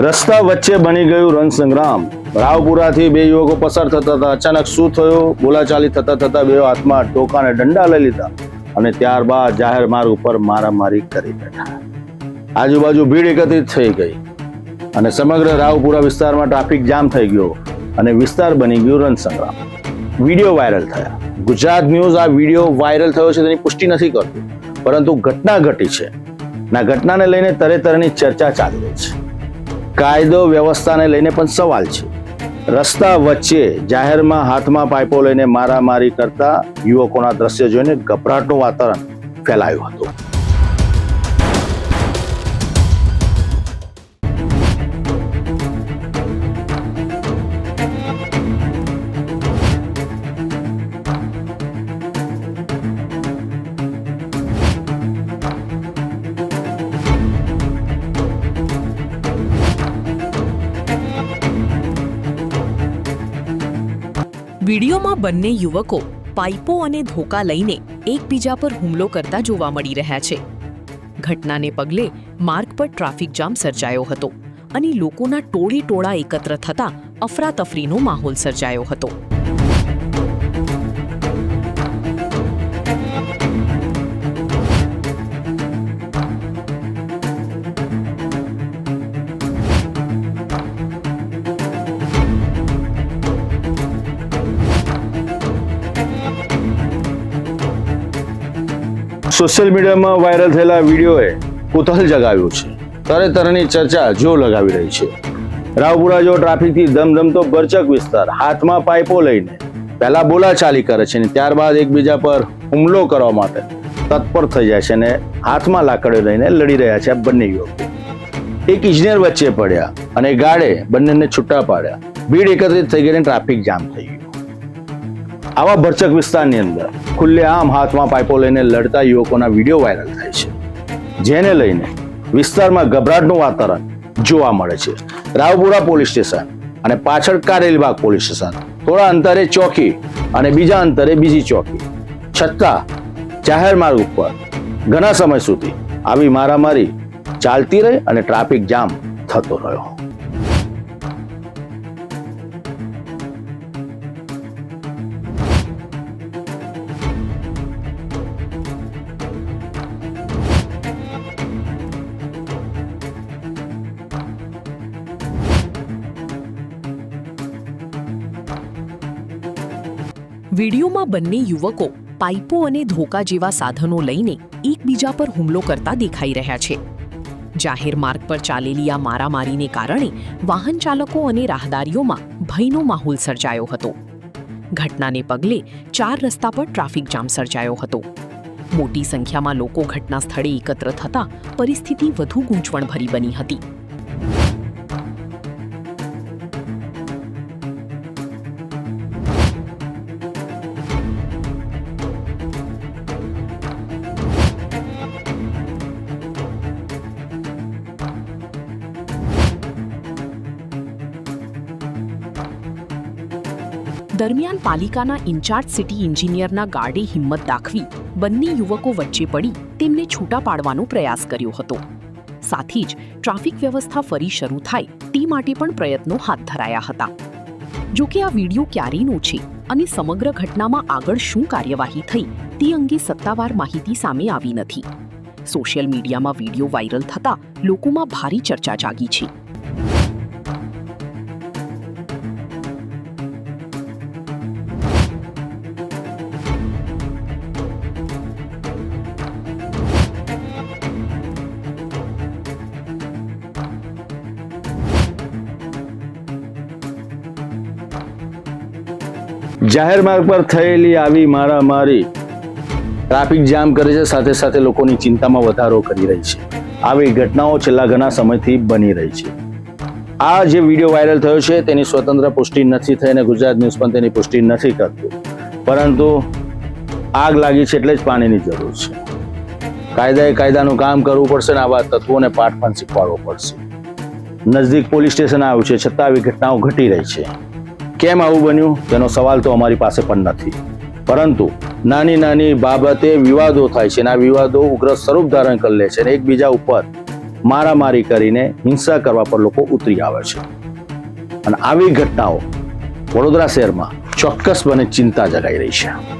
રસ્તા વચ્ચે બની ગયું રણસંગ્રામ। રાવપુરાથી બે યુવકો પસાર થતા હતા। અચાનક શું થયું? બોલાચાલી થતા થતા બે હાથમાં ટોકા અને ડંડા લઈ લીધા અને ત્યારબાદ જાહેર માર્ગ ઉપર મારામારી કરી બેઠા। આજુબાજુ ભીડ એકત્રિત થઈ ગઈ અને સમગ્ર રાવપુરા વિસ્તારમાં ટ્રાફિક જામ થઈ ગયો અને વિસ્તાર બની ગયો રણસંગ્રામ। વિડીયો વાયરલ થયા। ગુજરાત ન્યૂઝ આ વિડીયો વાયરલ થયો છે તેની પુષ્ટિ નથી કરતું, પરંતુ ઘટના ઘટી છે ના ઘટનાને લઈને તરતરની ચર્ચા ચાલી રહી છે। કાયદો વ્યવસ્થાને લઈને પણ સવાલ છે। રસ્તા વચ્ચે જાહેરમાં હાથમાં પાઇપો લઈને મારામારી કરતા યુવકોના દ્રશ્ય જોઈને ગભરાટનું વાતાવરણ ફેલાયું હતું। વિડીયોમાં બંને યુવકો પાઇપો અને ધોકા લઈને એકબીજા પર હુમલો કરતા જોવા મળી રહ્યા છે। ઘટનાને પગલે માર્ગ પર ટ્રાફિક જામ સર્જાયો હતો અને લોકોના ટોળા એકત્ર થતા અફરાતફરીનો માહોલ સર્જાયો હતો। સોશિયલ મીડિયામાં વાયરલ થયેલા વિડીયોએ કુતૂહલ જગાવ્યું છે। તરતરની ચર્ચા જો લગાવી રહી છે। રાવપુરા જેવો ટ્રાફિકથી ધમધમતો ભરચક વિસ્તાર હાથમાં પાઇપો લઈને પહેલા બોલાચાલી કરે છે અને ત્યારબાદ એકબીજા પર હુમલો કરવા માટે તત્પર થઈ જાય છે અને હાથમાં લાકડીઓ લઈને લડી રહ્યા છે આ બંને યુવકો। એક ઇજનેર વચ્ચે પડ્યા અને ગાડે બંનેને છૂટા પાડ્યા। ભીડ એકત્રિત થઈ ગઈ અને ટ્રાફિક જામ થઈ ગયું। આવા ભરચક વિસ્તારની અંદર ખુલ્લેઆમ હાથમાં પાઇપો લઈને લડતા યુવકોના વિડીયો વાયરલ થાય છે, જેને લઈને વિસ્તારમાં ગભરાટનું વાતાવરણ જોવા મળે છે। રાવપુરા પોલીસ સ્ટેશન અને પાછળ કારેલીબાગ પોલીસ સ્ટેશન, થોડા અંતરે ચોકી અને બીજા અંતરે બીજી ચોકી, છતાં જાહેર માર્ગ ઉપર ઘણા સમય સુધી આવી મારામારી ચાલતી રહી અને ટ્રાફિક જામ થતો રહ્યો। વિડીયોમાં બંને યુવકો પાઇપો અને ધોકા જેવા સાધનો લઈને એકબીજા પર હુમલો કરતા દેખાઈ રહ્યા છે। જાહેર માર્ગ પર ચાલેલી આ મારામારીને કારણે વાહન ચાલકો અને રાહદારીઓમાં ભયનો માહોલ સર્જાયો હતો। ઘટનાને પગલે 4 રસ્તા પર ટ્રાફિક જામ સર્જાયો હતો। મોટી સંખ્યામાં લોકો ઘટના સ્થળે એકત્ર થતા પરિસ્થિતિ વધુ ગૂંચવણભરી બની હતી। દરમિયાન પાલિકાના ઇન્ચાર્જ સિટી એન્જિનિયરના ગાર્ડે હિંમત દાખવી બંને યુવકો વચ્ચે પડી તેમને છૂટા પાડવાનો પ્રયાસ કર્યો હતો। સાથે જ ટ્રાફિક વ્યવસ્થા ફરી શરૂ થાય તે માટે પણ પ્રયત્નો હાથ ધરાયા હતા। જો કે આ વિડીયો ક્યારેનો છે અને સમગ્ર ઘટનામાં આગળ શું કાર્યવાહી થઈ તે અંગે સત્તાવાર માહિતી સામે આવી નથી। સોશિયલ મીડિયામાં વિડીયો વાયરલ થતા લોકોમાં ભારે ચર્ચા જાગી છે। જાહેર માર્ગ પર થયેલી આવી મારામારી ટ્રાફિક જામ કરે છે, સાથે સાથે લોકોની ચિંતામાં વધારો કરી રહી છે। આવી ઘટનાઓ છેલ્લા ઘણા સમયથી બની રહી છે। આ જે વિડીયો વાયરલ થયો છે તેની સ્વતંત્ર પુષ્ટિ નથી થઈ અને ગુજરાત ન્યૂઝ પણ તેની પુષ્ટિ નથી કરતું, પરંતુ આગ લાગી છે એટલે જ પાણીની જરૂર છે। કાયદાએ કાયદાનું કામ કરવું પડશે અને આવા તત્વોને પાઠ પણ શીખવાડવો પડશે। નજદીક પોલીસ સ્ટેશન આવ્યું છે, છતાં આવી ઘટનાઓ ઘટી રહી છે। કેમ આવું બન્યું તેનો સવાલ તો અમારી પાસે પણ નથી, પરંતુ નાની નાની બાબતે વિવાદો થાય છે અને આ વિવાદો ઉગ્ર સ્વરૂપ ધારણ કરી લે છે અને એકબીજા ઉપર મારામારી કરીને હિંસા કરવા પર લોકો ઉતરી આવે છે અને આવી ઘટનાઓ વડોદરા શહેરમાં ચોક્કસપણે ચિંતા જગાઈ રહી છે.